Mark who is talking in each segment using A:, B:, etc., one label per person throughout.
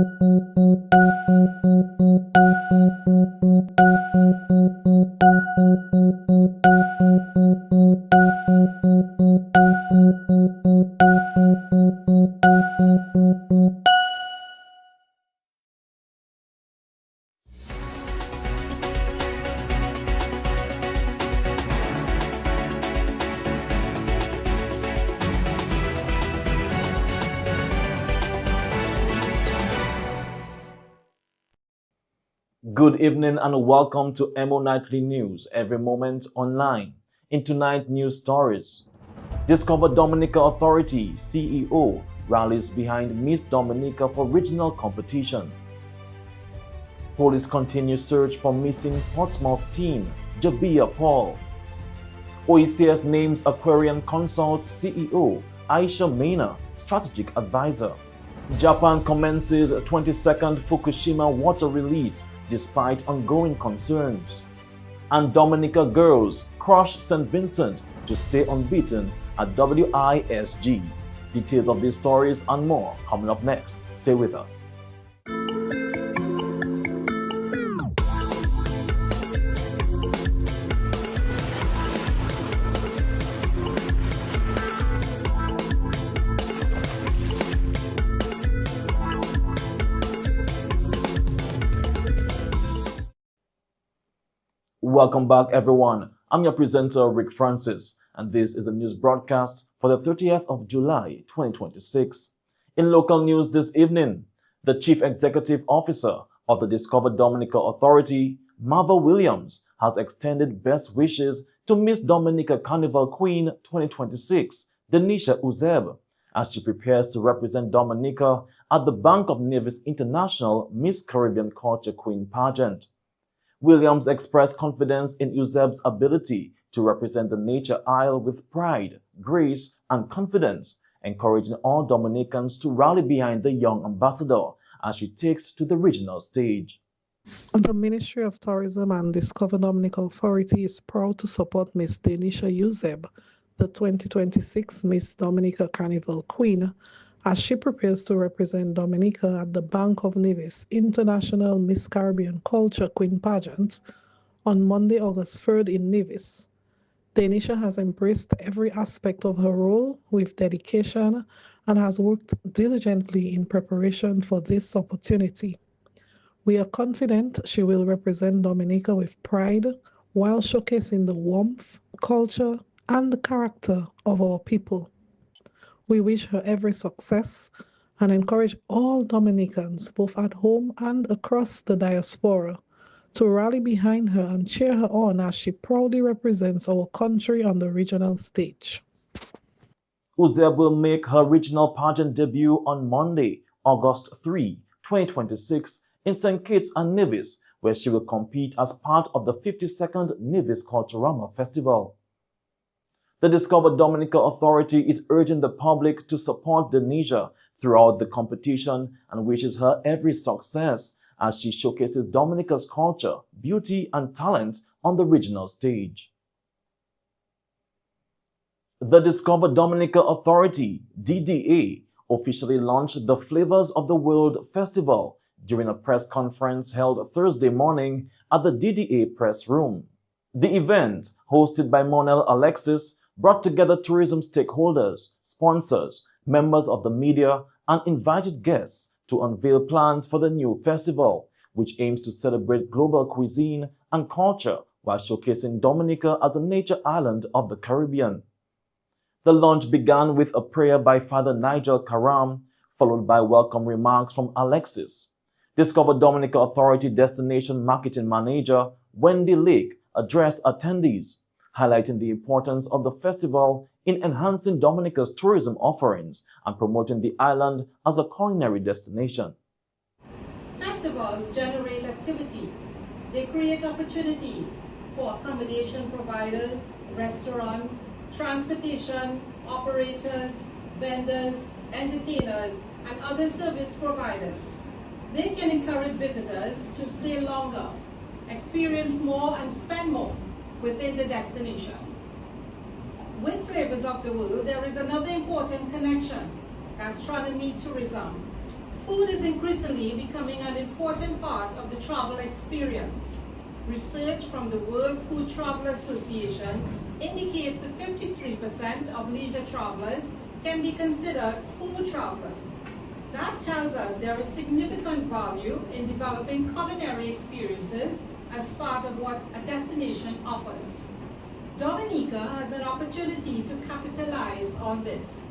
A: Good evening and welcome to EmoNews, every moment online. In tonight's news stories, Discover Dominica Authority CEO rallies behind Miss Dominica for regional competition. Police continue search for missing Portsmouth teen Jabia Paul. OECS names Aquarian Consult CEO Aisha Mena strategic advisor. Japan commences 22nd Fukushima water release despite ongoing concerns. And Dominica girls crush St. Vincent to stay unbeaten at WISG. Details of these stories and more coming up next. Stay with us. Welcome back, everyone. I'm your presenter, Rick Francis, and this is a news broadcast for the 30th of July, 2026. In local news this evening, the Chief Executive Officer of the Discover Dominica Authority, Marva Williams, has extended best wishes to Miss Dominica Carnival Queen 2026, Denisha Uzeb, as she prepares to represent Dominica at the Bank of Nevis International Miss Caribbean Culture Queen pageant. Williams expressed confidence in Uzeb's ability to represent the Nature Isle with pride, grace, and confidence, encouraging all Dominicans to rally behind the young ambassador as she takes to the regional stage.
B: The Ministry of Tourism and Discover Dominica Authority is proud to support Miss Denisha Uzeb, the 2026 Miss Dominica Carnival Queen, as she prepares to represent Dominica at the Bank of Nevis International Miss Caribbean Culture Queen pageant on Monday, August 3rd in Nevis. Denisha has embraced every aspect of her role with dedication and has worked diligently in preparation for this opportunity. We are confident she will represent Dominica with pride while showcasing the warmth, culture, and character of our people. We wish her every success and encourage all Dominicans, both at home and across the diaspora, to rally behind her and cheer her on as she proudly represents our country on the regional stage.
A: Uzeb will make her regional pageant debut on Monday, August 3, 2026 in St. Kitts and Nevis, where she will compete as part of the 52nd Nevis Culturama Festival. The Discover Dominica Authority is urging the public to support Denisha throughout the competition and wishes her every success as she showcases Dominica's culture, beauty, and talent on the regional stage. The Discover Dominica Authority, DDA, officially launched the Flavors of the World Festival during a press conference held Thursday morning at the DDA press room. The event, hosted by Monel Alexis, brought together tourism stakeholders, sponsors, members of the media, and invited guests to unveil plans for the new festival, which aims to celebrate global cuisine and culture while showcasing Dominica as a nature island of the Caribbean. The launch began with a prayer by Father Nigel Karam, followed by welcome remarks from Alexis. Discover Dominica Authority Destination Marketing Manager Wendy Lake addressed attendees, highlighting the importance of the festival in enhancing Dominica's tourism offerings and promoting the island as a culinary destination.
C: Festivals generate activity. They create opportunities for accommodation providers, restaurants, transportation, operators, vendors, entertainers, and other service providers. They can encourage visitors to stay longer, experience more, and spend more within the destination. With Flavors of the World, there is another important connection: gastronomy tourism. Food is increasingly becoming an important part of the travel experience. Research from the World Food Travel Association indicates that 53% of leisure travelers can be considered food travelers. That tells us there is significant value in developing culinary experiences as part of what a destination offers. Dominica has an opportunity to capitalize on this.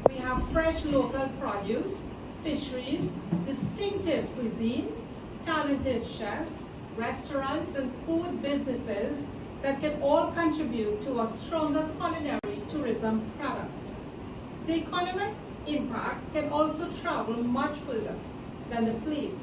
C: We have fresh local produce, fisheries, distinctive cuisine, talented chefs, restaurants and food businesses that can all contribute to a stronger culinary tourism product. The economic impact can also travel much further than the plate.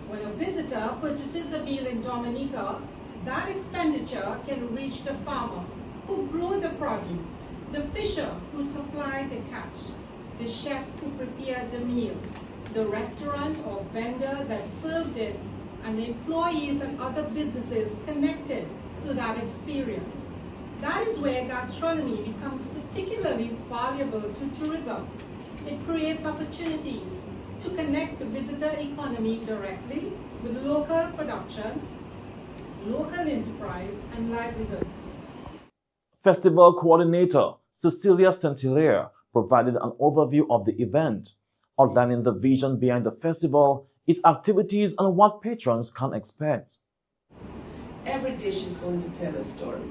C: When a visitor purchases a meal in Dominica, that expenditure can reach the farmer who grew the produce, the fisher who supplied the catch, the chef who prepared the meal, the restaurant or vendor that served it, and the employees and other businesses connected to that experience. That is where gastronomy becomes particularly valuable to tourism. It creates opportunities to connect the visitor economy directly with local production, local enterprise, and livelihoods.
A: Festival coordinator Cecilia Saint-Hilaire provided an overview of the event, outlining the vision behind the festival, its activities, and what patrons can expect.
D: Every dish is going to tell a story.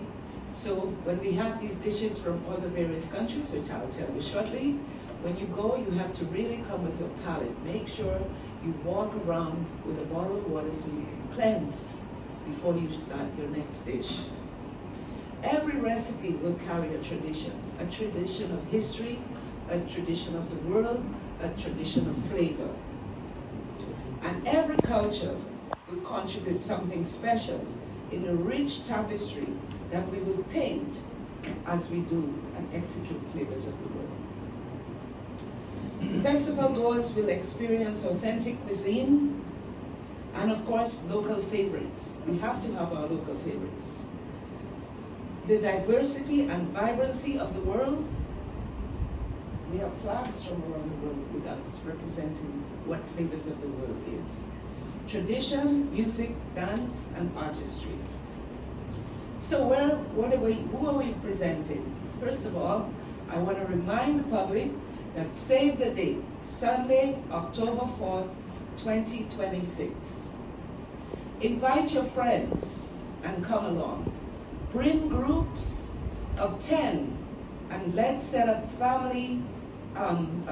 D: So when we have these dishes from all the various countries, which I'll tell you shortly, when you go, you have to really come with your palate. Make sure you walk around with a bottle of water so you can cleanse before you start your next dish. Every recipe will carry a tradition of history, a tradition of the world, a tradition of flavor. And every culture will contribute something special in a rich tapestry that we will paint as we do and execute flavors of the world. Festival goers will experience authentic cuisine and, of course, local favorites. We have to have our local favorites. The diversity and vibrancy of the world. We have flags from around the world with us representing what flavors of the world is. Tradition, music, dance, and artistry. So who are we presenting? First of all, I want to remind the public that save the date, Sunday, October 4th, 2026. Invite your friends and come along. Bring groups of 10 and let's set up a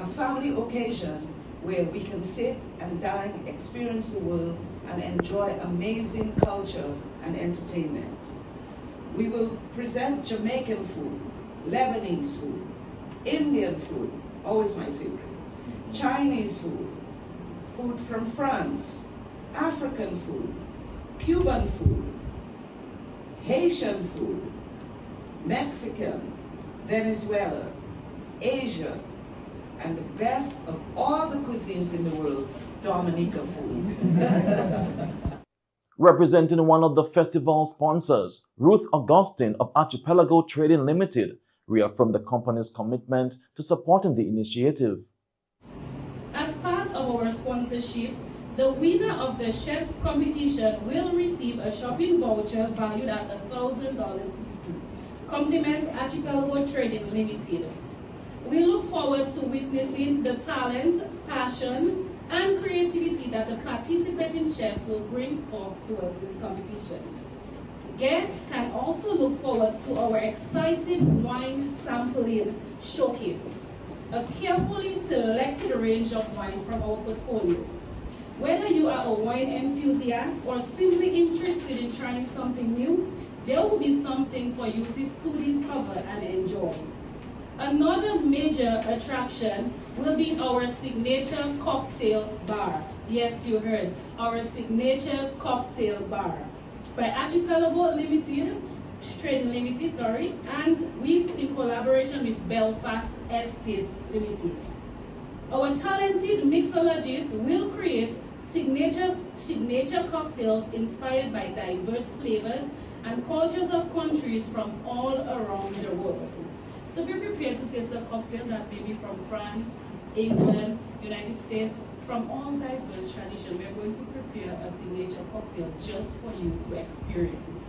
D: family occasion where we can sit and dine, experience the world, and enjoy amazing culture and entertainment. We will present Jamaican food, Lebanese food, Indian food, always my favorite, Chinese food, food from France, African food, Cuban food, Haitian food, Mexican, Venezuela, Asia, and the best of all the cuisines in the world, Dominica food.
A: Representing one of the festival sponsors, Ruth Augustine of Archipelago Trading Limited reaffirmed the company's commitment to supporting the initiative.
E: As part of our sponsorship, the winner of the chef competition will receive a shopping voucher valued at $1,000 PC. Compliments Archipelago Trading Limited. We look forward to witnessing the talent, passion, and creativity that the participating chefs will bring forth towards this competition. Guests can also look forward to our exciting wine sampling showcase, a carefully selected range of wines from our portfolio. Whether you are a wine enthusiast or simply interested in trying something new, there will be something for you to discover and enjoy. Another major attraction will be our signature cocktail bar. Yes, you heard, our signature cocktail bar by Archipelago Trading Limited, and in collaboration with Belfast Estate Limited. Our talented mixologists will create signature cocktails inspired by diverse flavors and cultures of countries from all around the world. So be prepared to taste a cocktail that may be from France, England, United States, From all diverse traditions, we're going to prepare a signature cocktail just for you to experience.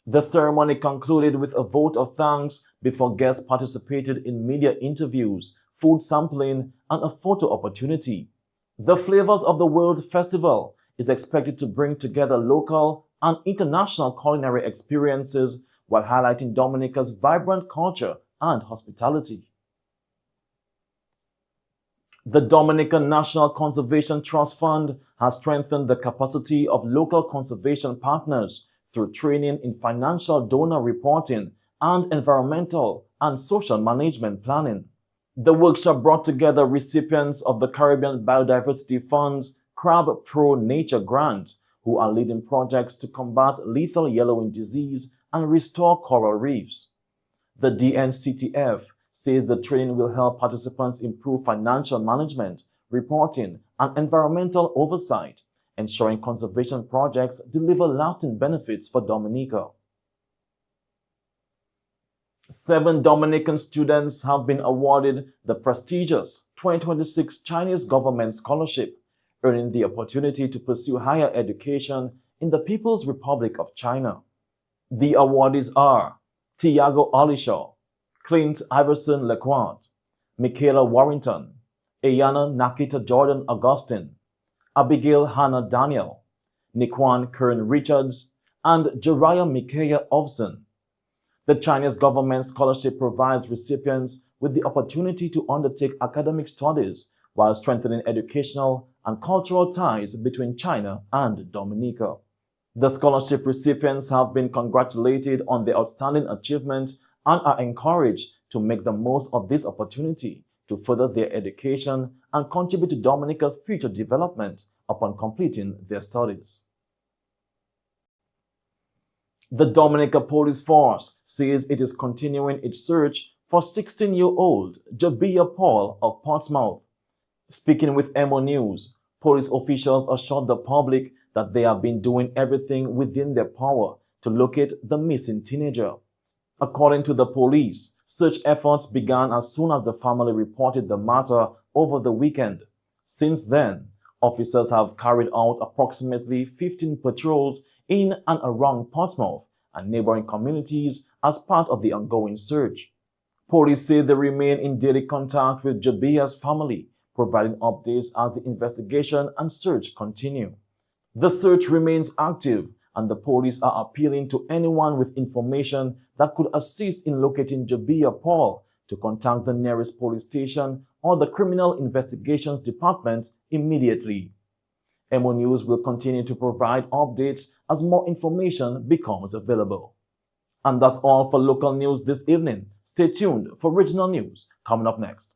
A: The ceremony concluded with a vote of thanks before guests participated in media interviews, food sampling, and a photo opportunity. The Flavors of the World Festival is expected to bring together local and international culinary experiences while highlighting Dominica's vibrant culture and hospitality. The Dominican National Conservation Trust Fund has strengthened the capacity of local conservation partners through training in financial donor reporting and environmental and social management planning. The workshop brought together recipients of the Caribbean Biodiversity Fund's Crab Pro Nature Grant, who are leading projects to combat lethal yellowing disease and restore coral reefs. The DNCTF says the training will help participants improve financial management, reporting, and environmental oversight, ensuring conservation projects deliver lasting benefits for Dominica. 7 Dominican students have been awarded the prestigious 2026 Chinese Government Scholarship, earning the opportunity to pursue higher education in the People's Republic of China. The awardees are Tiago Alishaw, Clint Iverson Lequant, Michaela Warrington, Ayana Nakita Jordan Augustine, Abigail Hannah Daniel, Nikwan Kern Richards, and Jariah Micaiah Ovson. The Chinese government scholarship provides recipients with the opportunity to undertake academic studies while strengthening educational and cultural ties between China and Dominica. The scholarship recipients have been congratulated on their outstanding achievement and are encouraged to make the most of this opportunity to further their education and contribute to Dominica's future development upon completing their studies. The Dominica Police Force says it is continuing its search for 16-year-old Jabia Paul of Portsmouth. Speaking with EmoNews, police officials assured the public that they have been doing everything within their power to locate the missing teenager. According to the police, search efforts began as soon as the family reported the matter over the weekend. Since then, officers have carried out approximately 15 patrols in and around Portsmouth and neighboring communities as part of the ongoing search. Police say they remain in daily contact with Jabia's family, providing updates as the investigation and search continue. The search remains active, and the police are appealing to anyone with information that could assist in locating Jabia Paul to contact the nearest police station or the Criminal Investigations Department immediately. EmoNews will continue to provide updates as more information becomes available. And that's all for local news this evening. Stay tuned for regional news coming up next.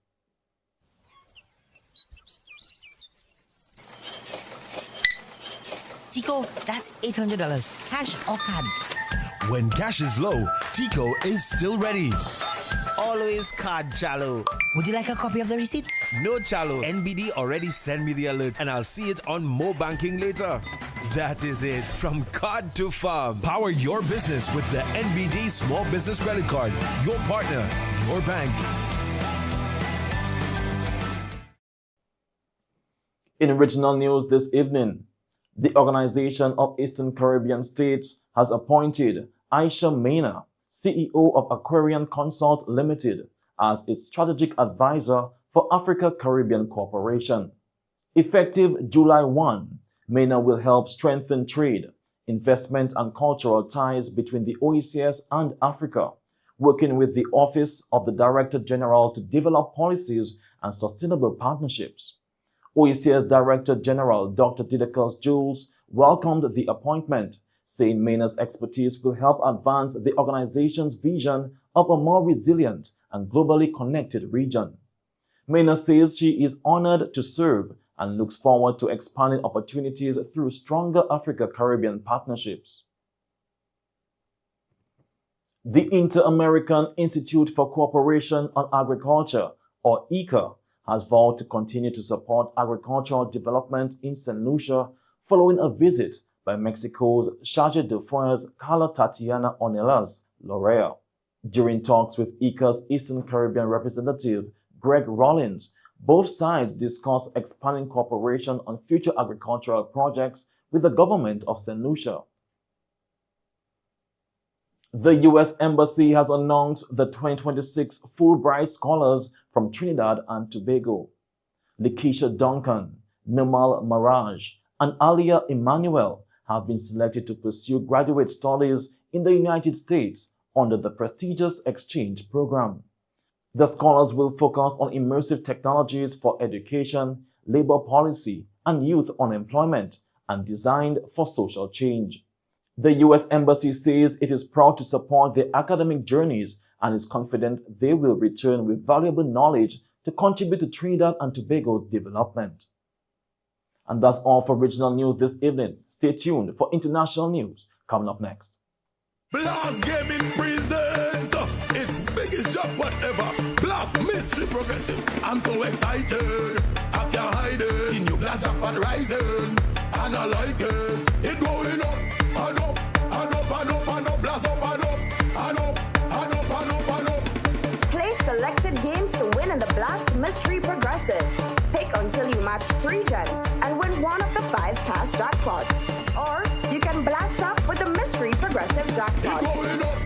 F: Tico, that's $800. Cash or card?
G: When cash is low, Tico is still ready.
F: Always card, Chalo. Would you like a copy of the receipt?
G: No, Chalo. NBD already sent me the alert and I'll see it on Mo Banking later. That is it. From card to farm. Power your business with the NBD Small Business Credit Card. Your partner, your bank.
A: In regional news this evening, the Organization of Eastern Caribbean States has appointed Aisha Mena, CEO of Aquarian Consult Limited, as its strategic advisor for Africa-Caribbean cooperation. Effective July 1, Mena will help strengthen trade, investment and cultural ties between the OECS and Africa, working with the Office of the Director General to develop policies and sustainable partnerships. OECS Director General Dr. Didakos Jules welcomed the appointment, saying Mena's expertise will help advance the organization's vision of a more resilient and globally connected region. Mena says she is honored to serve and looks forward to expanding opportunities through stronger Africa-Caribbean partnerships. The Inter-American Institute for Cooperation on Agriculture, or ICA, has vowed to continue to support agricultural development in St. Lucia following a visit by Mexico's Charge d'Affaires Carla Tatiana Ornelas Lorea. During talks with ICA's Eastern Caribbean representative Greg Rollins, Both sides discussed expanding cooperation on future agricultural projects with the government of St. Lucia. The U.S. Embassy has announced the 2026 Fulbright Scholars from Trinidad and Tobago. Lakeisha Duncan, Nimal Maraj, and Alia Emmanuel have been selected to pursue graduate studies in the United States under the prestigious exchange program. The scholars will focus on immersive technologies for education, labor policy, and youth unemployment, and designed for social change. The U.S. Embassy says it is proud to support their academic journeys and is confident they will return with valuable knowledge to contribute to Trinidad and Tobago's development. And that's all for regional news this evening. Stay tuned for international news coming up next.
H: Blast Gaming presents its biggest job whatever. Blast Mystery Progressive. I'm so excited. I can't hide it. The new Blast Jackpot rising. And I like it. It going up and up and up and up and up. Blast up and up and up and up and up and up.
I: Play selected games to win in the Blast Mystery Progressive. Pick until you match 3 gems and win one of the 5 cash jackpots. Or you can blast up with the Mystery Progressive jackpot.
H: It going up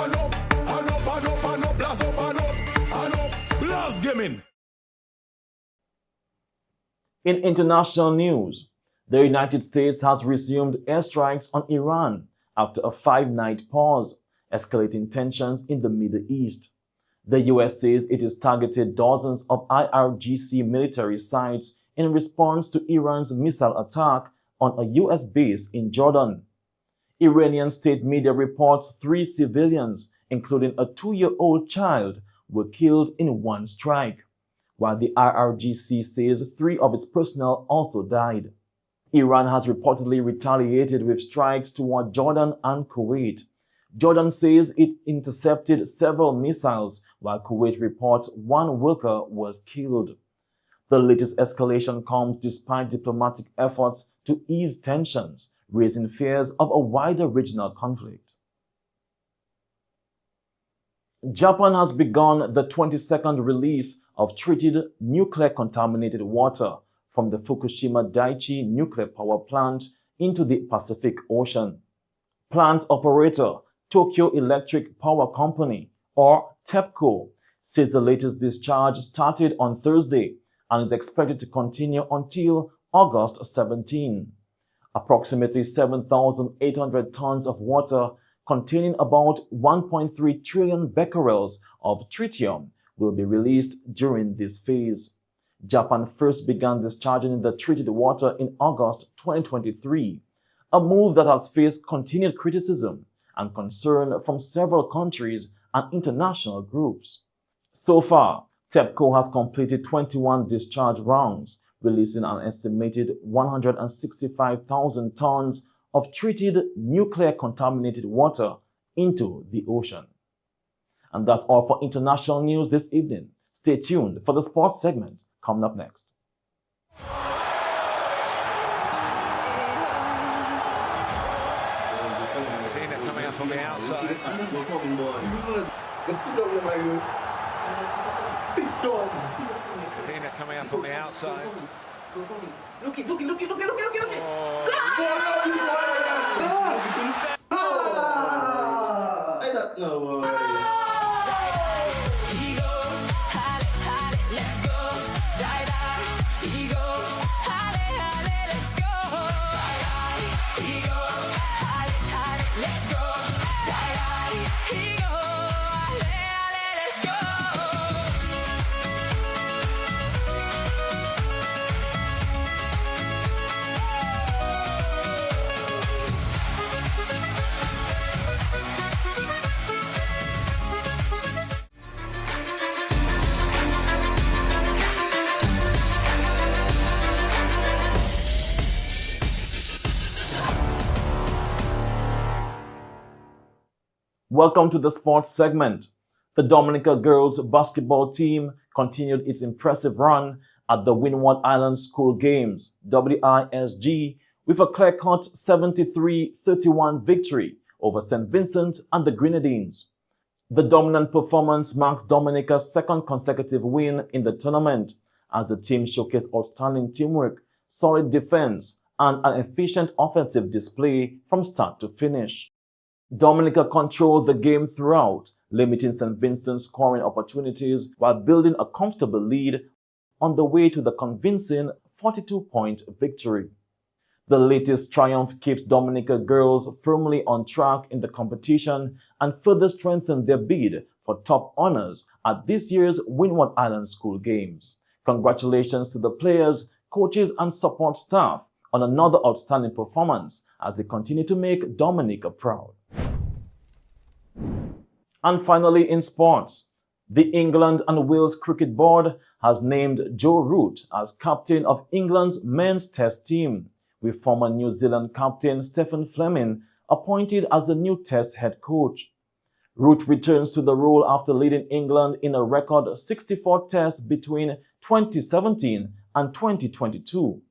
H: and up and up and up and up. Blast up and up and up. Blast Gaming.
A: In international news, the United States has resumed airstrikes on Iran after a 5-night pause, escalating tensions in the Middle East. The U.S. says it has targeted dozens of IRGC military sites in response to Iran's missile attack on a U.S. base in Jordan. Iranian state media reports 3 civilians, including a 2-year-old child, were killed in one strike, while the IRGC says 3 of its personnel also died. Iran has reportedly retaliated with strikes toward Jordan and Kuwait. Jordan says it intercepted several missiles, while Kuwait reports 1 worker was killed. The latest escalation comes despite diplomatic efforts to ease tensions, raising fears of a wider regional conflict. Japan has begun the 22nd release of treated nuclear-contaminated water from the Fukushima Daiichi nuclear power plant into the Pacific Ocean. Plant operator Tokyo Electric Power Company, or TEPCO, says the latest discharge started on Thursday and is expected to continue until August 17. Approximately 7,800 tons of water containing about 1.3 trillion becquerels of tritium will be released during this phase. Japan first began discharging the treated water in August 2023, a move that has faced continued criticism and concern from several countries and international groups. So far, TEPCO has completed 21 discharge rounds, releasing an estimated 165,000 tons of treated nuclear-contaminated water into the ocean. And that's all for international news this evening. Stay tuned for the sports segment coming up next.
J: Coming up on the outside.
K: But sit down, my dude. Sit down.
J: Tina coming up on the outside.
K: Look it. I don't know.
A: Welcome to the sports segment. The Dominica girls basketball team continued its impressive run at the Windward Island School Games, WISG, with a clear-cut 73-31 victory over St. Vincent and the Grenadines. The dominant performance marks Dominica's 2nd consecutive win in the tournament as the team showcased outstanding teamwork, solid defense, and an efficient offensive display from start to finish. Dominica controlled the game throughout, limiting St. Vincent's scoring opportunities while building a comfortable lead on the way to the convincing 42-point victory. The latest triumph keeps Dominica girls firmly on track in the competition and further strengthen their bid for top honors at this year's Windward Island School Games. Congratulations to the players, coaches, and support staff on another outstanding performance as they continue to make Dominica proud. And finally, in sports, the England and Wales Cricket Board has named Joe Root as captain of England's men's test team, with former New Zealand captain Stephen Fleming appointed as the new test head coach. Root returns to the role after leading England in a record 64 tests between 2017 and 2022.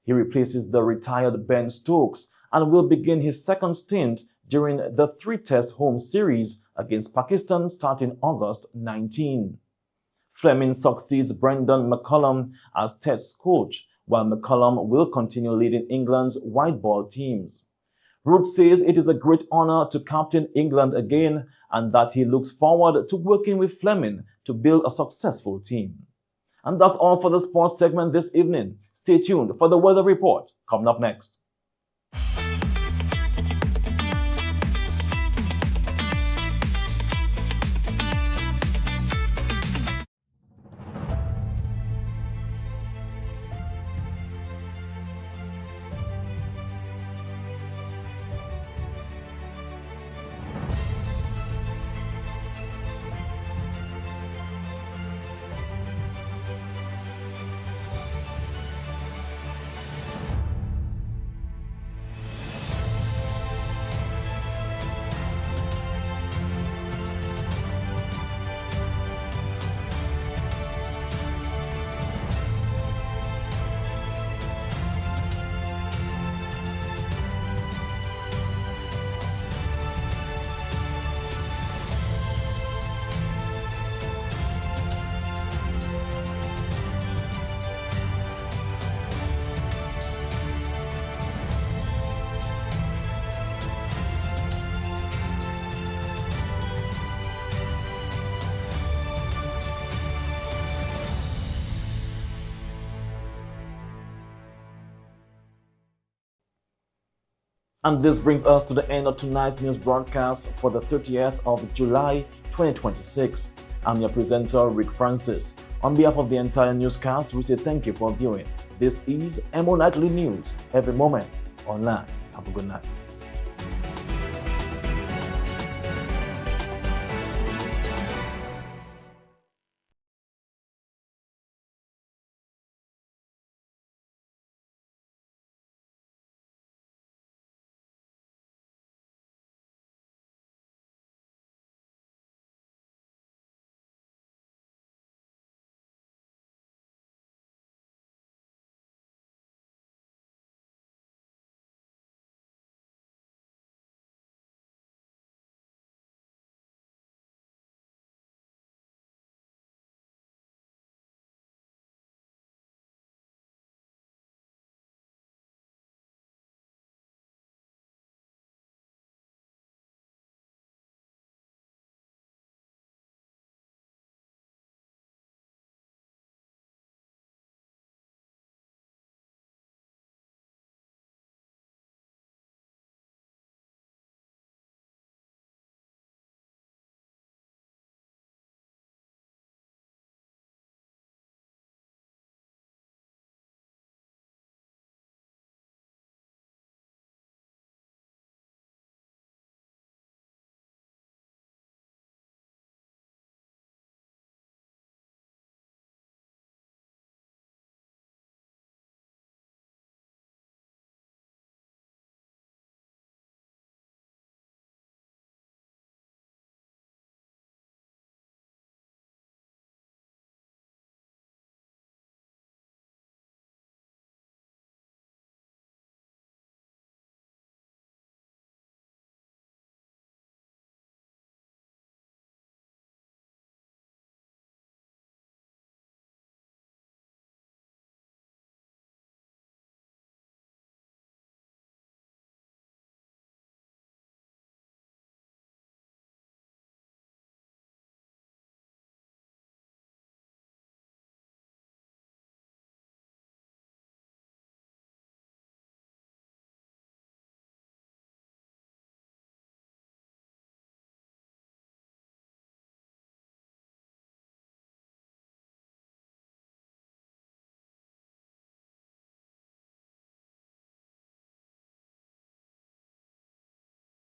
A: He replaces the retired Ben Stokes and will begin his second stint during the 3-test home series against Pakistan starting August 19. Fleming succeeds Brendan McCullum as test coach, while McCullum will continue leading England's white ball teams. Root says it is a great honor to captain England again and that he looks forward to working with Fleming to build a successful team. And that's all for the sports segment this evening. Stay tuned for the weather report coming up next. And this brings us to the end of tonight's news broadcast for the 30th of July 2026. I'm your presenter, Rick Francis. On behalf of the entire newscast, we say thank you for viewing. This is EmoNightly News, every moment online. Have a good night.